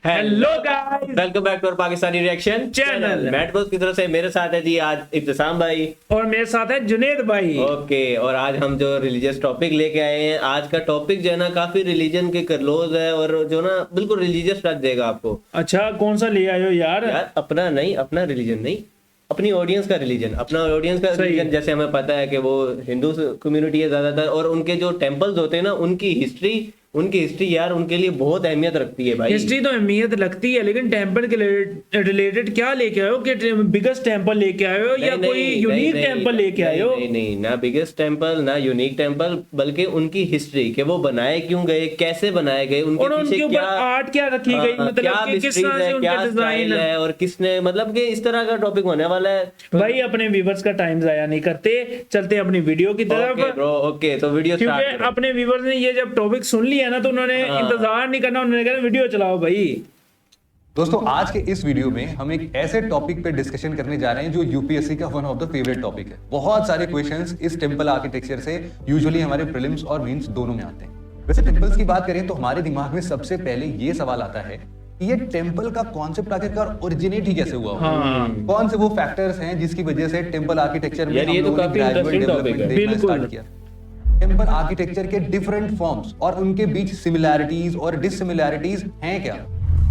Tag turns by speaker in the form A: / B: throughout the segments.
A: Hello guys,
B: welcome back to Pakistani reaction
A: channel.
B: Matt Boss की तरफ से मेरे साथ है जी आज इब्तिसाम भाई।
A: और मेरे साथ है जुनेद भाई।
B: ओके, और आज हम जो रिलीजियस टॉपिक लेके आए हैं, आज का टॉपिक जो है ना काफी रिलीजन के क्लोज है और जो ना बिल्कुल रिलीजियस टच देगा आपको।
A: अच्छा, कौन सा ले आए हो यार?
B: यार अपना नहीं, अपना रिलीजन नहीं, अपनी ऑडियंस का रिलीजन, अपना ऑडियंस का
A: सही।
B: रिलीजन। जैसे हमें पता है कि वो हिंदू कम्युनिटी है ज्यादातर, और उनके जो टेम्पल्स होते हैं ना, उनकी हिस्ट्री यार उनके लिए बहुत अहमियत रखती है भाई।
A: हिस्ट्री तो अहमियत लगती है, लेकिन टेम्पल के रिलेटेड क्या लेके आए हो? कि बिगेस्ट टेम्पल लेके आए हो या कोई यूनिक टेम्पल लेके आए हो?
B: नहीं, ना बिगेस्ट टेम्पल ना यूनिक टेम्पल, बल्कि उनकी हिस्ट्री के वो बनाए क्यों गए, कैसे बनाए गए,
A: और
B: उनके
A: उनके
B: पीछे
A: ऊपर
B: क्या
A: आर्ट क्या रखी गई,
B: क्या
A: मतलब कि किस
B: mysteries
A: तरह से
B: है,
A: उनका
B: क्या
A: डिजाइन
B: स्टाइल है, और किसने, मतलब कि इस तरह का टॉपिक होने वाला है।
A: भाई अपने व्यूवर्स का टाइम जाया नहीं करते, चलते हैं अपनी वीडियो की तरफ।
B: ओके ब्रो, ओके तो वीडियो स्टार्ट
A: क्योंकि
B: करो।
A: अपने व्यूवर्स ने ये जब टॉपिक सुन लिया ना, तो उन्होंने इंतजार नहीं करना, उन्होंने कहना वीडियो चलाओ भाई।
C: दोस्तों आज के इस वीडियो में हम एक ऐसे टॉपिक पे डिस्कशन करने जा रहे हैं जो यूपीएससी का one of the favourite topic है। बहुत सारे क्वेश्चंस इस टेंपल आर्किटेक्चर से यूजुअली हमारे प्रीलिम्स और मेंस दोनों में आते हैं। वैसे टेंपल्स की बात करें तो हमारे दिमाग में सबसे पहले ये सवाल आता है कि ये टेंपल का कॉन्सेप्ट आखिरकार ओरिजिनेट ही कैसे हुआ होगा? कौन से वो फैक्टर्स हैं जिसकी वजह से टेंपल आर्किटेक्चर में
B: यार, ये
C: हम
B: तो
C: लोगों ने
B: काफी
C: ग्रेजुअल
B: interesting topic
C: डेवलपमेंट
B: है।
C: देखना
A: बिल्कुल।
C: स्टार्ट किया। टेंपल आर्किटेक्चर के डिफरेंट फॉर्म्स और उनके बीच सिमिलैरिटीज और डिससिमिलैरिटीज हैं क्या?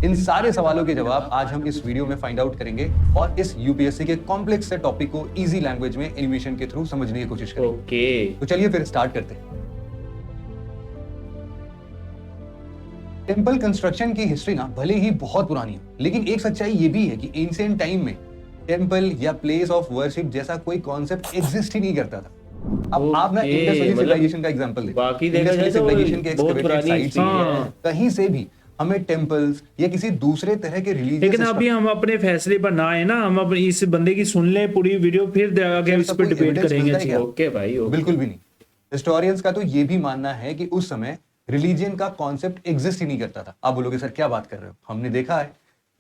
C: इन सारे सवालों के जवाब आज हम इस वीडियो में फाइंड आउट करेंगे और इस यूपीएससी के कॉम्प्लेक्स से टॉपिक को इजी लैंग्वेज में एनिमेशन के थ्रू समझने की कोशिश करेंगे।
B: ओके,
C: तो चलिए फिर स्टार्ट करते हैं। टेंपल कंस्ट्रक्शन की हिस्ट्री ना भले ही बहुत पुरानी है, लेकिन एक सच्चाई ये भी है कि एंशिएंट टाइम में टेंपल या प्लेस ऑफ वर्शिप जैसा कोई कॉन्सेप्ट एग्जिस्ट ही नहीं करता था। अब आप ना
B: ओके,
C: इंडस वैली
B: मतलब
C: सिविलाइजेशन का एग्जांपल देखो।
B: बाकी देखा
C: इंडस वैली
B: जाए तो
C: सिविलाइजेशन के
B: बहुत
C: एक्सकैवेटेड
B: पुरानी
C: साइट्स
B: चीज
A: है।
C: कहीं से भी हमें टेंपल्स या किसी दूसरे तरह के रिलीजियस
A: लेकिन अभी हम अपने फैसले पर ना आए ना, हम अपने इस बंदे की सुन ले पूरी वीडियो, फिर आगे इस पर डिबेट करेंगे जी।
B: ओके भाई, ओके।
C: बिल्कुल भी नहीं। हिस्टोरियंस का तो ये भी मानना है कि उस समय रिलीजन का कॉन्सेप्ट एग्जिस्ट ही नहीं करता था। आप बोलोगे सर क्या बात कर रहे हो, हमने देखा है।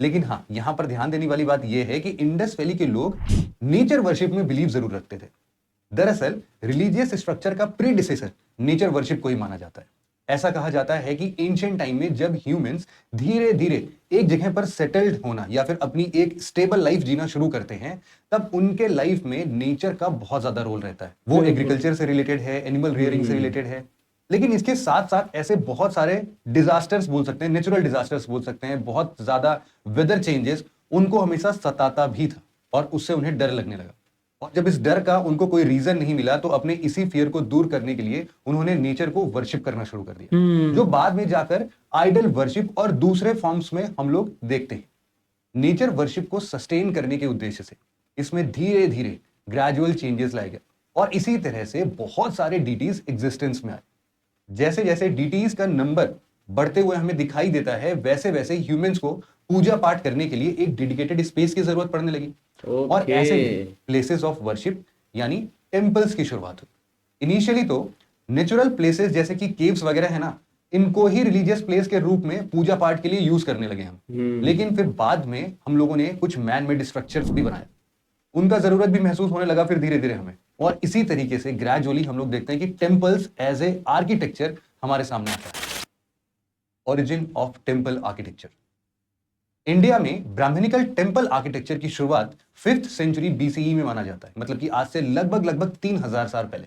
C: लेकिन हाँ, यहां पर ध्यान देने वाली बात यह है कि इंडस वैली के लोग नेचर वर्शिप में बिलीव जरूर रखते थे। दरअसल रिलीजियस स्ट्रक्चर का प्रीडिसेसर नेचर वर्शिप को ही माना जाता है। ऐसा कहा जाता है कि एंशिएंट टाइम में जब ह्यूमंस धीरे धीरे एक जगह पर सेटल्ड होना या फिर अपनी एक स्टेबल लाइफ जीना शुरू करते हैं, तब उनके लाइफ में नेचर का बहुत ज्यादा रोल रहता है। वो एग्रीकल्चर से रिलेटेड है, एनिमल रियरिंग से रिलेटेड है, लेकिन इसके साथ साथ ऐसे बहुत सारे डिजास्टर्स बोल सकते हैं, नेचुरल डिजास्टर्स बोल सकते हैं, बहुत ज्यादा वेदर चेंजेस उनको हमेशा सताता भी था और उससे उन्हें डर लगने लगा। और जब इस डर का उनको कोई रीजन नहीं मिला, तो अपने इसी फियर को दूर करने के लिए उन्होंने नेचर को वर्शिप करना शुरू कर दिया, जो बाद में जाकर आइडल वर्शिप और दूसरे फॉर्म्स में हम लोग देखते हैं। नेचर वर्शिप को सस्टेन करने के उद्देश्य से इसमें धीरे धीरे ग्रेजुअल चेंजेस लाए गए और इसी तरह से बहुत सारे डीटीज एग्जिस्टेंस में आए। जैसे जैसे डीटीज का नंबर बढ़ते हुए हमें दिखाई देता है, वैसे वैसे ह्यूमंस को पूजा पाठ करने के लिए एक डेडिकेटेड स्पेस की जरूरत पड़ने लगी। और ऐसे प्लेसेस ऑफ वर्शिप यानी टेंपल्स की शुरुआत हुई। इनिशियली तो नेचुरल प्लेसेस जैसे कि केव्स वगैरह है ना, इनको ही रिलीजियस प्लेस के रूप में पूजा पाठ के लिए यूज करने लगे हम। लेकिन फिर बाद में हम लोगों ने कुछ मैन मेड स्ट्रक्चर्स भी बनाए, उनका जरूरत भी महसूस होने लगा फिर धीरे धीरे हमें, और इसी तरीके से ग्रेजुअली हम लोग देखते हैं कि टेंपल्स एज ए आर्किटेक्चर हमारे सामने आता है। Origin of temple architecture. India में ब्राह्मणिकल टेंपल आर्किटेक्चर की शुरुआत 5th सेंचुरी बीसीई में माना जाता है, मतलब कि आज से लगभग 3000 साल पहले।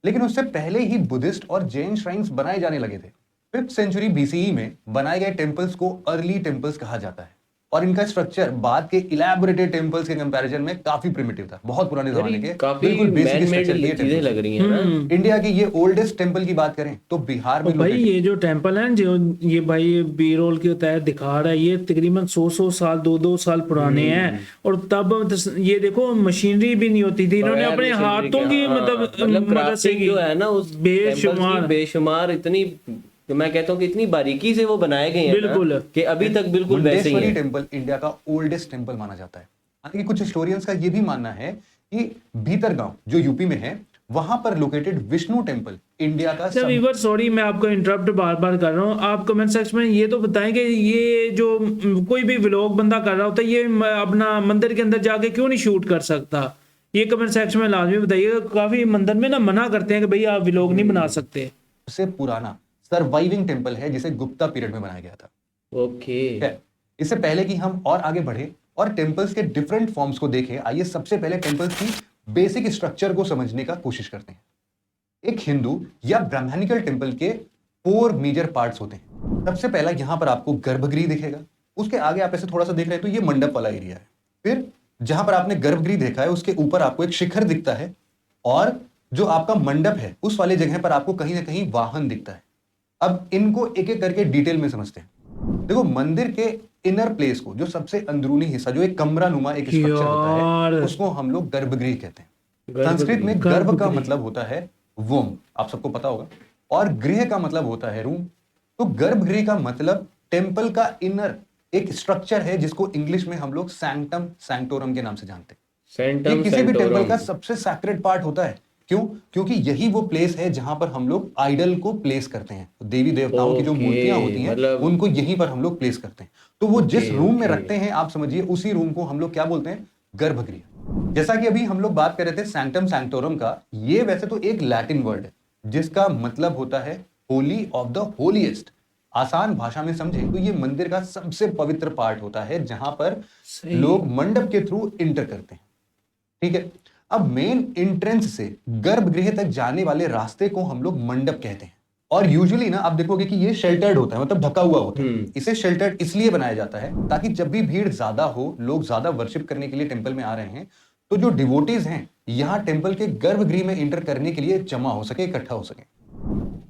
C: लेकिन उससे पहले ही बुद्धिस्ट और जैन श्राइन्स बनाए जाने लगे थे। 5th सेंचुरी बीसीई में बनाए गए टेंपल्स को अर्ली टेंपल्स कहा जाता है, और इनका स्ट्रक्चर बाद के इलैबोरेटेड टेंपल्स के कंपैरिजन में काफी प्रिमिटिव था, बहुत पुराने जमाने के,
B: बिल्कुल बेसिक स्ट्रक्चर की चीजें लग रही हैं ना।
C: इंडिया की ये ओल्डेस्ट टेंपल की बात करें तो बिहार में
A: भाई ये जो टेम्पल है, जो ये भाई बी रोल के तहत दिखा रहा है, ये तकरीबन 100 साल 2 साल पुराने हैं। और तब ये देखो मशीनरी भी नहीं होती थी, इन्होंने अपने हाथों की मतलब मदद से
B: जो है ना उस बेशुमार इतनी, तो मैं कहता हूँ कि इतनी बारीकी से वो बनाए गए हैं
A: बिल्कुल
B: ना, कि अभी तक बिल्कुल वैसे ही है।
C: टेंपल इंडिया का ओल्डेस्ट टेंपल माना जाता है। हालांकि कुछ हिस्टोरियंस का ये भी मानना है कि भीतरगांव जो यूपी में है, वहां पर लोकेटेड विष्णु टेंपल इंडिया का
A: सॉरी मैं आपको इंटरप्ट बार बार कर रहा हूँ। आप कमेंट सेक्शन में ये तो बताएं कि ये जो कोई भी व्लॉग बंदा कर रहा होता है, ये अपना मंदिर के अंदर जाके क्यों नहीं शूट कर सकता? ये कमेंट सेक्शन में लाजमी बताइएगा। काफी मंदिर में ना मना करते हैं कि भाई आप व्लॉग नहीं बना सकते।
C: सबसे पुराना सर्वाइविंग टेंपल है जिसे गुप्ता पीरियड में बनाया गया था।
B: ओके,
C: इससे पहले कि हम और आगे बढ़े और टेम्पल्स के डिफरेंट फॉर्म्स को देखें, आइए सबसे पहले टेम्पल्स की बेसिक स्ट्रक्चर को समझने का कोशिश करते हैं। एक हिंदू या ब्राह्मणिकल टेम्पल के 4 मेजर पार्ट्स होते हैं। सबसे पहला यहां पर आपको गर्भगृह दिखेगा, उसके आगे आप ऐसे थोड़ा सा देख रहे हैं तो ये मंडप वाला एरिया है। फिर जहां पर आपने गर्भगृह देखा है उसके ऊपर आपको एक शिखर दिखता है, और जो आपका मंडप है उस वाले जगह पर आपको कहीं ना कहीं वाहन दिखता है। अब इनको एक एक करके डिटेल में समझते हैं। देखो, मंदिर के इनर प्लेस को, जो सबसे अंदरूनी हिस्सा, जो एक कमरा नुमा एक स्ट्रक्चर होता है,
A: यार।
C: उसको हम लोग गर्भगृह कहते हैं।
B: गर्भगृह।
C: संस्कृत में गर्भ का
A: गर्भगृह।
C: मतलब होता है वोम, आप सबको पता होगा, और गृह का मतलब होता है रूम। तो गर्भगृह का मतलब टेम्पल का इनर एक स्ट्रक्चर है, जिसको इंग्लिश में हम लोग सैंक्टम सैंक्टोरम के नाम से जानते हैं।
B: सेंटम
C: ये किसी भी टेम्पल
B: सेंटोरम।
C: का सबसे सैक्रेड पार्ट होता है। क्यों? क्योंकि यही वो प्लेस है जहां पर हम लोग आइडल को प्लेस करते हैं। देवी देवताओं की जो
B: ओके,
C: मूर्तियां होती हैं,
B: मतलब-
C: उनको यहीं पर हम लोग प्लेस करते हैं। तो वो जिस
B: ओके,
C: रूम में
B: ओके।
C: रखते हैं, आप समझिए उसी रूम को हम लोग क्या बोलते हैं? गर्भगृह। जैसा कि अभी हम लोग बात कर रहे थे सैंक्टम सैंक्टोरम का, ये वैसे तो एक लैटिन वर्ड है जिसका मतलब होता है होली ऑफ द होलीएस्ट। आसान भाषा में समझे तो ये मंदिर का सबसे पवित्र पार्ट होता है, जहां पर
A: सही।
C: लोग मंडप के थ्रू इंटर करते हैं। ठीक है, अब मेन एंट्रेंस से गर्भगृह तक जाने वाले रास्ते को हम लोग मंडप कहते हैं। और यूजुअली ना आप देखोगे कि ये शेल्टर्ड होता है, मतलब ढका हुआ होता है। इसे शेल्टर्ड इसलिए बनाया जाता है ताकि जब भी भीड़ ज्यादा हो, लोग ज्यादा वर्शिप करने के लिए टेंपल में आ रहे हैं, तो जो डिवोटीज हैं यहाँ टेंपल के गर्भगृह में इंटर करने के लिए जमा हो सके, इकट्ठा हो सके।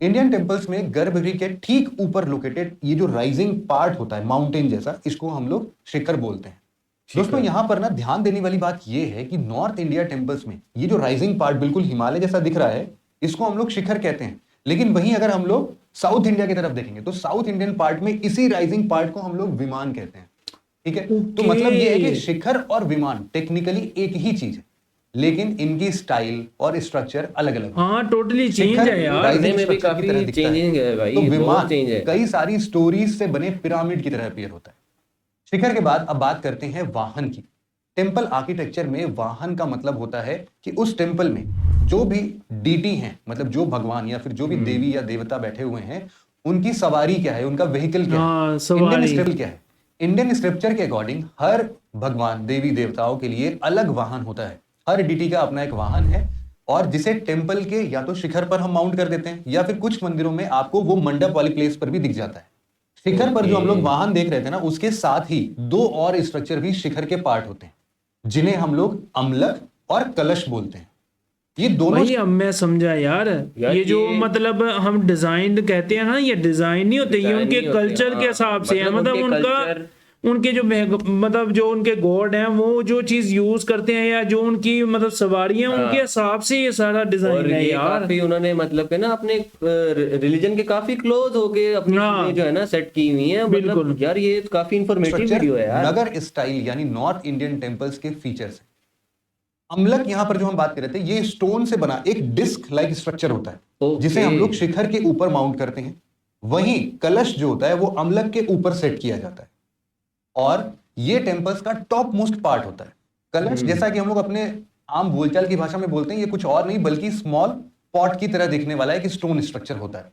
C: इंडियन टेंपल्स में गर्भगृह के ठीक ऊपर लोकेटेड ये जो राइजिंग पार्ट होता है, माउंटेन जैसा, इसको हम लोग शिखर बोलते हैं। दोस्तों, यहां पर ना ध्यान देने वाली बात यह है कि नॉर्थ इंडिया टेंपल्स में ये जो राइजिंग पार्ट बिल्कुल हिमालय जैसा दिख रहा है, इसको हम लोग शिखर कहते हैं। लेकिन वहीं अगर हम लोग साउथ इंडिया की तरफ देखेंगे तो साउथ इंडियन पार्ट में इसी राइजिंग पार्ट को हम लोग विमान कहते हैं। ठीक है, तो
A: Okay.
C: मतलब ये है कि शिखर और विमान टेक्निकली एक ही चीज है, लेकिन इनकी स्टाइल और स्ट्रक्चर अलग अलग है।
A: हाँ, टोटली चेंज
C: शिखर
A: है यार।
C: rising
B: देखने में भी
C: structure की तरह
B: काफी
C: दिखता है।
B: changing है भाई,
C: तो
B: बहुत
C: विमान
B: change है।
C: कई सारी स्टोरीज से बने पिरामिड की तरह अपीयर होता है। शिखर के बाद अब बात करते हैं वाहन की। टेंपल आर्किटेक्चर में वाहन का मतलब होता है कि उस टेंपल में जो भी डीटी हैं, मतलब जो भगवान या फिर जो भी देवी या देवता बैठे हुए हैं, उनकी सवारी क्या है, उनका व्हीकल क्या
A: हाँ,
C: है,
A: सवारी।
C: इंडियन स्क्रिप्चर क्या है। इंडियन स्क्रिप्चर के अकॉर्डिंग हर भगवान देवी देवताओं के लिए अलग वाहन होता है। हर डीटी का अपना एक वाहन है, और जिसे टेंपल के या तो शिखर पर हम माउंट कर देते हैं, या फिर कुछ मंदिरों में आपको वो मंडप वाली प्लेस पर भी दिख जाता है। शिखर पर जो हम लोग वाहन देख रहे थे ना, उसके साथ ही 2 और स्ट्रक्चर भी शिखर के पार्ट होते हैं, जिन्हें हम लोग अम्लक और कलश बोलते हैं। ये दोनों
A: भाई अब मैं समझा यार।
B: यार
A: ये जो
B: ये-
A: मतलब हम डिजाइन कहते हैं ना, ये डिजाइन नहीं होते, ये
B: Design
A: उनके
B: नहीं होते,
A: कल्चर
B: हाँ।
A: के हिसाब से है।
B: मतलब
A: मतलब
B: उनके
A: उनका
B: culture-
A: उनके जो मतलब जो उनके गॉड हैं, वो जो चीज यूज करते हैं, या जो उनकी मतलब सवारी है, उनके हिसाब से ये सारा
B: और
A: डिजाइन है
B: ये
A: यार।
B: काफी उन्होंने मतलब के ना अपने रिलीजन के काफी क्लोज होके अपनी
A: हाँ।
B: चीजें जो है ना सेट की हुई हैं। मतलब
A: बिल्कुल।
B: यार ये काफी इंफॉर्मेटिव वीडियो है यार।
C: नगर स्टाइल यानी नॉर्थ इंडियन टेंपल्स के फीचर्स है। अम्लक यहां पर जो हम बात कर रहे थे, ये स्टोन से बना एक डिस्क लाइक स्ट्रक्चर होता है,
B: ओके।
C: जिसे हम लोग शिखर के ऊपर माउंट करते हैं। वहीं कलश जो होता है वो अम्लक के ऊपर सेट किया जाता है, और ये टेंपल्स का टॉप मोस्ट पार्ट होता है। कलश, जैसा कि हम लोग अपने आम बोलचाल की भाषा में बोलते हैं, ये कुछ और नहीं बल्कि स्मॉल पॉट की तरह दिखने वाला एक स्टोन स्ट्रक्चर होता है।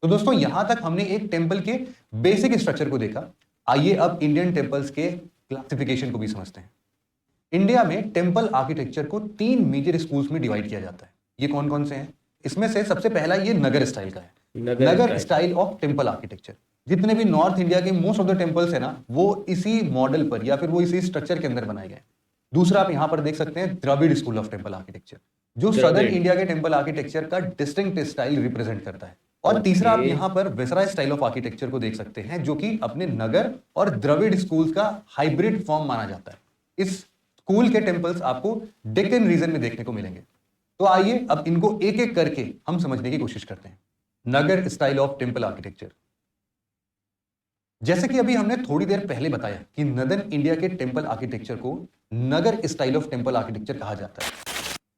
C: तो दोस्तों, यहां तक हमने एक टेंपल के बेसिक स्ट्रक्चर को देखा। आइए अब इंडियन टेंपल्स के क्लासिफिकेशन को भी समझते हैं। इंडिया में टेंपल आर्किटेक्चर को 3 मेजर स्कूल्स में डिवाइड किया जाता है। ये कौन कौन से हैं? इसमें से सबसे पहला ये नगर स्टाइल का है।
B: नगर
C: नगर
B: style।
C: Style of temple architecture. जितने भी नॉर्थ इंडिया के मोस्ट ऑफ द टेंपल्स है ना, वो इसी मॉडल पर या फिर वो इसी स्ट्रक्चर के अंदर बनाए गए। दूसरा आप यहां पर देख सकते हैं Dravida school of temple architecture, जो
B: द्रविड़।
C: सदर्न इंडिया के टेंपल आर्किटेक्चर का डिस्टिंक्ट स्टाइल रिप्रेजेंट करता है। और तीसरा आप यहां पर वेसराय स्टाइल ऑफ आर्किटेक्चर को देख सकते हैं, जो कि अपने नगर और द्रविड़ स्कूल्स का हाइब्रिड फॉर्म माना जाता है। इस स्कूल के टेंपल्स आपको डेक्कन रीजन में देखने को मिलेंगे। तो आइए अब इनको एक एक करके हम समझने की कोशिश करते हैं। नगर स्टाइल ऑफ टेंपल आर्किटेक्चर। जैसे कि अभी हमने थोड़ी देर पहले बताया कि नदर्न इंडिया के टेंपल आर्किटेक्चर को Nagara style of temple architecture कहा जाता है।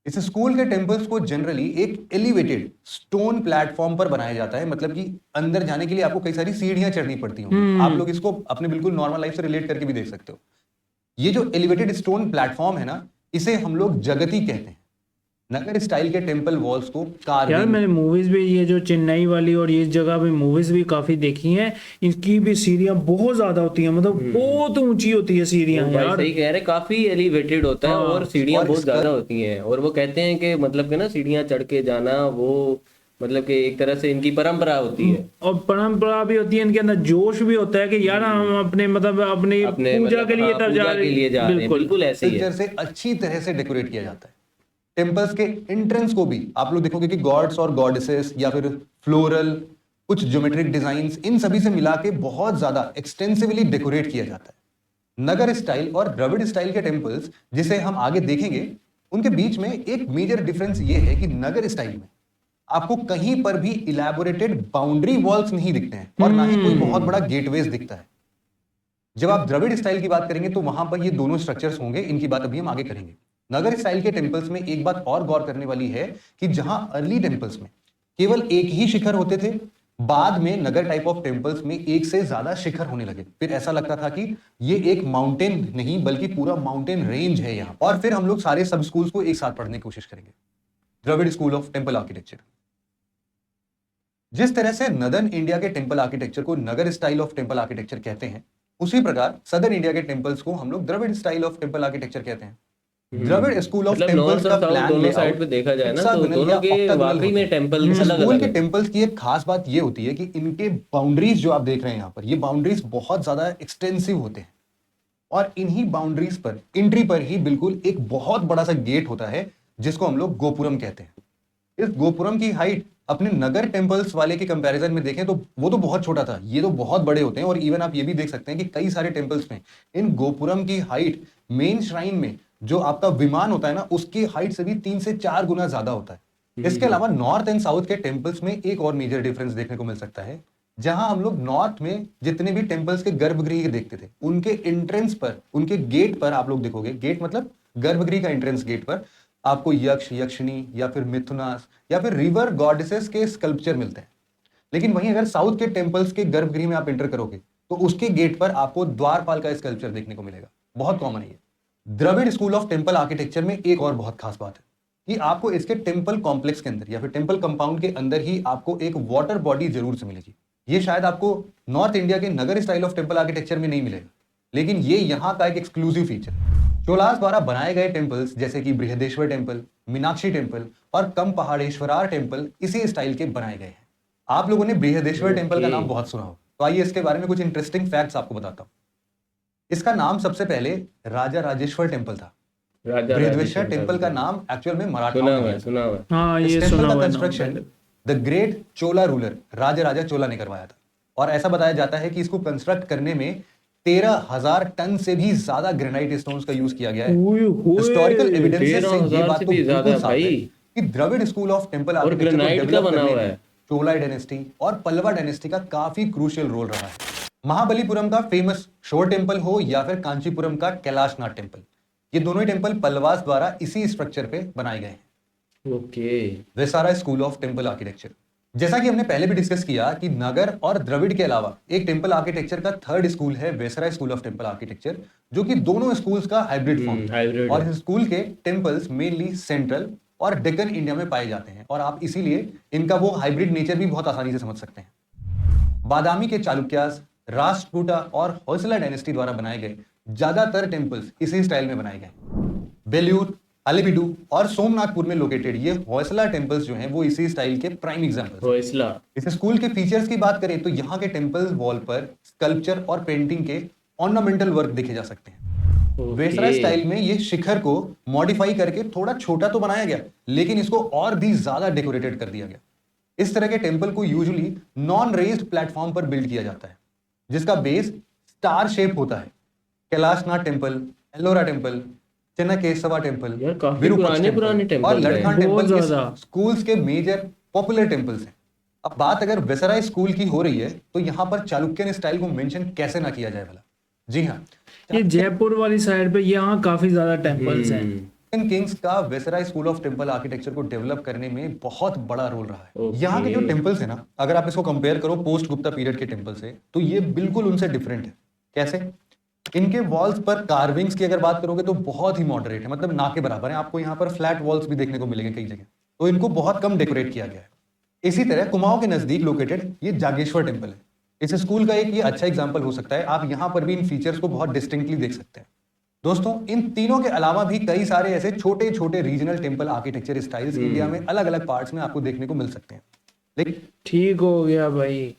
C: इस स्कूल के टेंपल्स को जनरली एक एलिवेटेड स्टोन प्लेटफॉर्म पर बनाया जाता है, मतलब कि अंदर जाने के लिए आपको कई सारी सीढ़ियां चढ़नी पड़ती होंगी। आप लोग इसको अपने बिल्कुल नॉर्मल लाइफ से रिलेट करके भी देख सकते हो। ये जो एलिवेटेड स्टोन प्लेटफॉर्म है ना, इसे हम लोग जगती कहते हैं। नगर स्टाइल के टेम्पल वॉल्स को
A: यार
C: कार्विंग,
A: मैंने मूवीज भी ये जो चेन्नई वाली और ये जगह भी मूवीज भी काफी देखी हैं, इनकी भी सीढ़ियाँ बहुत ज्यादा होती हैं, मतलब बहुत ऊंची होती है सीढ़ियाँ
B: भाई
A: यार।
B: सही कह रहे, काफी एलिवेटेड होता है
A: हाँ,
B: और सीढ़ियाँ
C: और
B: बहुत
C: इसका-
B: ज्यादा होती हैं। और वो कहते हैं कि मतलब कि ना सीढ़ियाँ चढ़ के जाना वो मतलब कि एक तरह से इनकी परंपरा होती है।
A: और परंपरा भी होती है, इनके अंदर जोश भी होता है कि यार हम अपने मतलब अपनी
B: अपने
A: पूजा
B: मतलब
A: के लिए
B: हाँ,
A: तब जा
B: पूजा के लिए जा रहे हैं,
A: बिल्कुल।
B: बिल्कुल ऐसे ही है।
C: कल्चर से अच्छी तरह से डेकोरेट किया जाता है। टेम्पल्स के एंट्रेंस को भी आप लोग देखोगे कि गॉड्स और गॉडेसेस या फिर फ्लोरल कुछ ज्योमेट्रिक डिजाइंस इन सभी से मिला के बहुत ज्यादा एक्सटेंसिवली डेकोरेट किया जाता है। नगर स्टाइल और द्रविड़ स्टाइल के टेम्पल्स जिसे हम आगे देखेंगे, उनके बीच में एक मेजर डिफरेंस ये है कि नगर स्टाइल में आपको कहीं पर भी इलैबोरेटेड बाउंड्री वॉल्स नहीं दिखते हैं और ना ही कोई बहुत बड़ा गेटवेज दिखता है। जब आप द्रविड़ स्टाइल की बात करेंगे तो वहां पर ये दोनों स्ट्रक्चर्स होंगे, इनकी बात अभी हम आगे करेंगे। नगर स्टाइल के टेम्पल्स में एक बात और गौर करने वाली है कि जहां अर्ली टेम्पल्स में केवल एक ही शिखर होते थे, बाद में नगर टाइप ऑफ टेम्पल्स में एक से ज्यादा शिखर होने लगे। फिर ऐसा लगता था कि ये एक माउंटेन नहीं बल्कि पूरा माउंटेन रेंज है यहाँ। और फिर हम लोग सारे सब स्कूल्स को एक साथ पढ़ने की कोशिश करेंगे। Dravida school of temple architecture. जिस तरह से नदर्न इंडिया के टेम्पल आर्किटेक्चर को Nagara style of temple architecture कहते हैं, उसी प्रकार सदर्न इंडिया के टेम्पल्स को हम लोग Dravida style of temple architecture कहते हैं। द्रविड़ स्कूल ऑफ
B: मतलब
C: टेम्पल्स
B: नॉर्थ
C: का
B: और साउथ
C: प्लान
B: दोनों साइड पे देखा जाए ना तो दोनों के वाकई में टेम्पल अलग
C: स्कूल
B: अलग
C: के
B: है।
C: टेम्पल्स की एक खास बात ये होती है कि इनके बाउंड्रीज जो आप देख रहे हैं यहाँ पर, ये बाउंड्रीज बहुत ज्यादा एक्सटेंसिव होते हैं और इन्हीं बाउंड्रीज पर एंट्री पर ही बिल्कुल एक बहुत बड़ा सा गेट होता है जिसको हम लोग गोपुरम कहते हैं। इस गोपुरम की हाइट अपने नगर टेम्पल्स वाले के कंपैरिजन में देखें तो वो तो बहुत छोटा था, ये तो बहुत बड़े होते हैं। और इवन आप ये भी देख सकते हैं कि कई सारे टेम्पल्स में इन गोपुरम की हाइट मेन श्राइन में जो आपका विमान होता है ना, उसकी हाइट से भी 3 से 4 गुना ज्यादा होता है। इसके अलावा नॉर्थ एंड साउथ के टेम्पल्स में एक और मेजर डिफरेंस देखने को मिल सकता है। जहां हम लोग नॉर्थ में जितने भी टेम्पल्स के गर्भगृह देखते थे, उनके एंट्रेंस पर, उनके गेट पर आप लोग देखोगे, गेट मतलब गर्भगृह का एंट्रेंस गेट पर आपको यक्ष, यक्षिणी या फिर मिथुनास या फिर रिवर गॉडेसेस के स्कल्पचर मिलते हैं। लेकिन वहीं अगर साउथ के टेम्पल्स के गर्भगृह में आप एंटर करोगे तो उसके गेट पर आपको द्वारपाल का स्कल्पचर देखने को मिलेगा। बहुत कॉमन है ये। Dravida school of temple architecture में एक और बहुत खास बात है कि आपको इसके टेम्पल कॉम्प्लेक्स के अंदर या फिर टेम्पल कंपाउंड के अंदर ही आपको एक वाटर बॉडी जरूर से मिलेगी। ये शायद आपको नॉर्थ इंडिया के नगर स्टाइल ऑफ टेम्पल आर्किटेक्चर में नहीं मिलेगा, लेकिन ये यहाँ का एक एक्सक्लूसिव फीचर है। चोलास द्वारा बनाए गए टेम्पल्स जैसे कि बृहदेश्वर टेम्पल, मीनाक्षी टेम्पल और कम पहाड़ेश्वरार टेम्पल इसी स्टाइल के बनाए गए हैं। आप लोगों ने बृहदेश्वर टेम्पल का नाम बहुत सुना हो, तो आइए इसके बारे में कुछ इंटरेस्टिंग फैक्ट्स आपको बताता हूँ। इसका नाम सबसे पहले राजा राजेश्वर टेम्पल था। बृहदेश्वर टेम्पल का नाम एक्चुअल में मराठा
B: सुना हुआ है, सुना हुआ है।
A: हाँ
C: इस
A: ये
C: टेम्पल
A: सुना
C: का
A: हुआ है नाम
C: कंस्ट्रक्शन
A: पहले।
C: द ग्रेट चोला रूलर राजा राजा चोला ने करवाया था। और ऐसा बताया जाता है कि इसको कंस्ट्रक्ट करने में 13,000 टन से भी ज्यादा ग्रेनाइट स्टोन्स का यूज किया गया है।
A: ओए होए,
C: हिस्टोरिकल एविडेंसेस से ये
B: 13,000
C: बात
B: से
C: तो
B: भी ज्यादा
C: बिल्कुल
B: है
C: साफ है
B: भाई।
C: कि द्रविड़ स्कूल ऑफ टेम्पल
B: और
C: आर्किटेक्चर को
B: ग्रेनाइट का
C: डेवलप
B: बना
C: करने
B: हुआ
C: में
B: है।
C: चोला डायनेस्टी और पल्लवा डायनेस्टी का काफी क्रूशियल रोल रहा है। महाबलीपुरम का फेमस शोर टेम्पल हो या फिर कांचीपुरम का कैलाशनाथ टेम्पल, ये दोनों ही टेम्पल पल्लवास द्वारा इसी स्ट्रक्चर पे बनाए गए हैं।
B: Okay.
C: Vesara school of temple architecture, जैसा कि हमने पहले भी डिस्कस किया कि नगर और द्रविड़ के अलावा एक टेम्पल आर्किटेक्चर का थर्ड स्कूल है Vesara school of temple architecture, जो कि दोनों स्कूल्स का हाइब्रिड फॉर्म है।
B: हाइब्रिड
C: और इस स्कूल के टेम्पल्स मेनली सेंट्रल और डेक्कन इंडिया में पाए जाते हैं और आप इसीलिए इनका वो हाइब्रिड नेचर भी बहुत आसानी से समझ सकते हैं। बादामी के चालुक्यास, राष्ट्रकूटा और होयसला डायनेस्टी द्वारा बनाए गए ज्यादातर टेम्पल्स इसी स्टाइल में बनाए गए। बेलूर, अलीबिडू और सोमनाथपुर में लोकेटेड ये होयसला टेम्पल्स जो हैं वो इसी स्टाइल के प्राइम एग्जांपल्स हैं।
B: होयसला।
C: इस स्कूल के फीचर्स की बात करें तो यहाँ के टेम्पल वॉल पर स्कल्पचर और पेंटिंग के ऑर्नामेंटल वर्क देखे जा सकते हैं। वेसरा स्टाइल में ये शिखर को मॉडिफाई करके थोड़ा छोटा तो बनाया गया, लेकिन इसको और भी ज्यादा डेकोरेटेड कर दिया गया। इस तरह के टेम्पल को यूजुअली नॉन रेज्ड प्लेटफॉर्म पर बिल्ड किया जाता है, जिसका बेस स्टार शेप होता है। Kailashnath temple, Ellora temple, Chennakeshava temple,
B: यार काफी
C: विरूपाक्ष
B: पुराने
C: टेम्पल
B: टेम्पल
C: और लड़खान
A: हैं। बहुत
C: टेम्पल इस
A: ज्यादा।
C: स्कूल्स के मेजर पॉपुलर टेम्पल्स हैं। अब बात अगर वेसराय स्कूल की हो रही है तो यहाँ पर चालुक्यन स्टाइल को मेंशन कैसे ना किया जाए भला। जी हाँ,
A: ये जयपुर वाली साइड पे यहाँ काफी ज्यादा टेम्पल्स हैं।
C: चालुक्यन किंग्स का वेसराय स्कूल ऑफ टेम्पल आर्किटेक्चर को डेवलप करने में बहुत बड़ा रोल रहा है।
B: Okay.
C: यहाँ के जो टेम्पल्स है ना, अगर आप इसको कंपेयर करो पोस्ट गुप्ता पीरियड के टेम्पल से, तो ये बिल्कुल उनसे डिफरेंट है। कैसे? इनके वॉल्स पर कार्विंग्स की अगर बात करोगे तो बहुत ही मॉडरेट है, मतलब ना के बराबर है। आपको यहाँ पर फ्लैट वॉल्स भी देखने को मिलेंगे कई जगह, तो इनको बहुत कम डेकोरेट किया गया है। इसी तरह कुमाऊं के नजदीक लोकेटेड ये जागेश्वर टेम्पल है। इस स्कूल का एक ये अच्छा एग्जाम्पल हो सकता है। आप यहाँ पर भी इन फीचर्स को बहुत डिस्टिंक्टली देख सकते हैं। दोस्तों, इन तीनों के अलावा भी कई सारे ऐसे छोटे छोटे regional temple architecture styles India में अलग अलग पार्ट्स में आपको देखने को मिल सकते हैं। लेकिन
A: ठीक हो गया भाई।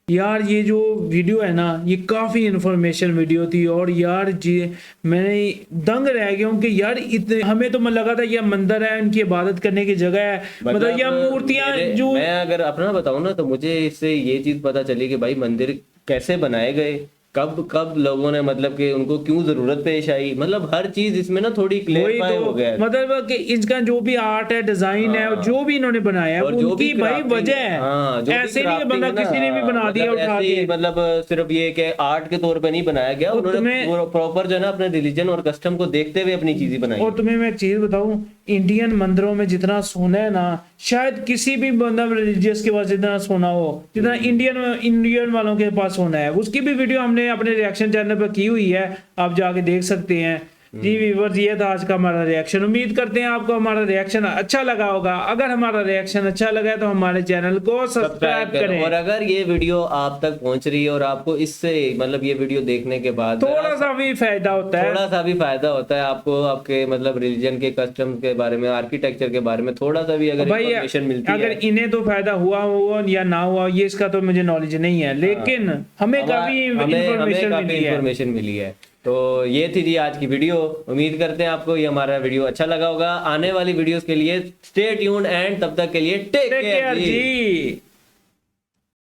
A: यार ये जो वीडियो है ना, ये काफ़ी इंफॉर्मेशन वीडियो थी, और यार जी मैंने दंग रह गया हूँ कि यार इतने हमें तो मन लगा था यह मंदिर है, इनकी इबादत करने की जगह है, मतलब यह मूर्तियां जो
B: मैं अगर अपना बताऊं ना, तो मुझे इससे ये चीज पता चली कि भाई मंदिर कैसे बनाए गए, कब कब लोगों ने मतलब कि उनको क्यों जरूरत पेश आई, मतलब हर चीज इसमें ना थोड़ी
A: वही
B: क्लियरिफाई हो गया
A: तो
B: है।
A: मतलब कि इसका जो भी आर्ट है, डिजाइन है, और जो भी इन्होंने बनाया है,
B: और जो
A: उनकी
B: भी
A: भाई
B: crafting-
A: वजह है।
B: हाँ, जो भी
A: ऐसे नहीं कि
B: crafting
A: बंदा
B: है ना,
A: किसी ने भी बना दिया
B: मतलब
A: उठा
B: ऐसे ही,
A: के।
B: मतलब सिर्फ ये कि आर्ट के तौर पे नहीं बनाया गया,
A: और
B: उन्होंने
A: तुम्हें-
B: प्रॉपर जो है ना अपने रिलीजन और कस्टम को देखते हुए अपनी चीजें बनाई।
A: और तुम्हें मैं एक चीज बताऊं, इंडियन मंदिरों में जितना सोना है ना, शायद किसी भी मतलब रिलीजियस के पास जितना सोना हो, जितना इंडियन वालों के पास सोना है। उसकी भी वीडियो हमने अपने रिएक्शन चैनल पर की हुई है, आप जाके देख सकते हैं। जी व्यूअर्स, ये था आज का हमारा रिएक्शन। उम्मीद करते हैं आपको हमारा रिएक्शन अच्छा लगा होगा। अगर हमारा रिएक्शन अच्छा लगा तो हमारे चैनल को सब्सक्राइब करें।
B: और अगर ये वीडियो आप तक पहुंच रही है और आपको इससे मतलब ये वीडियो देखने के बाद
A: थोड़ा सा भी फायदा होता है,
B: थोड़ा सा भी फायदा होता है आपको, आपके मतलब रिलीजन के कस्टम के बारे में, आर्किटेक्चर के बारे में थोड़ा सा भी अगर
A: भाई
B: इंफॉर्मेशन मिलती
A: अगर
B: है,
A: इन्हें तो फायदा हुआ या ना हुआ, ये इसका तो मुझे नॉलेज नहीं है, लेकिन हमें काफी
B: इंफॉर्मेशन मिली है। तो ये थी जी आज की वीडियो। उम्मीद करते हैं आपको ये हमारा वीडियो अच्छा लगा होगा। आने वाली वीडियोस के लिए स्टे ट्यून्ड एंड तब तक के लिए टेक केयर जी।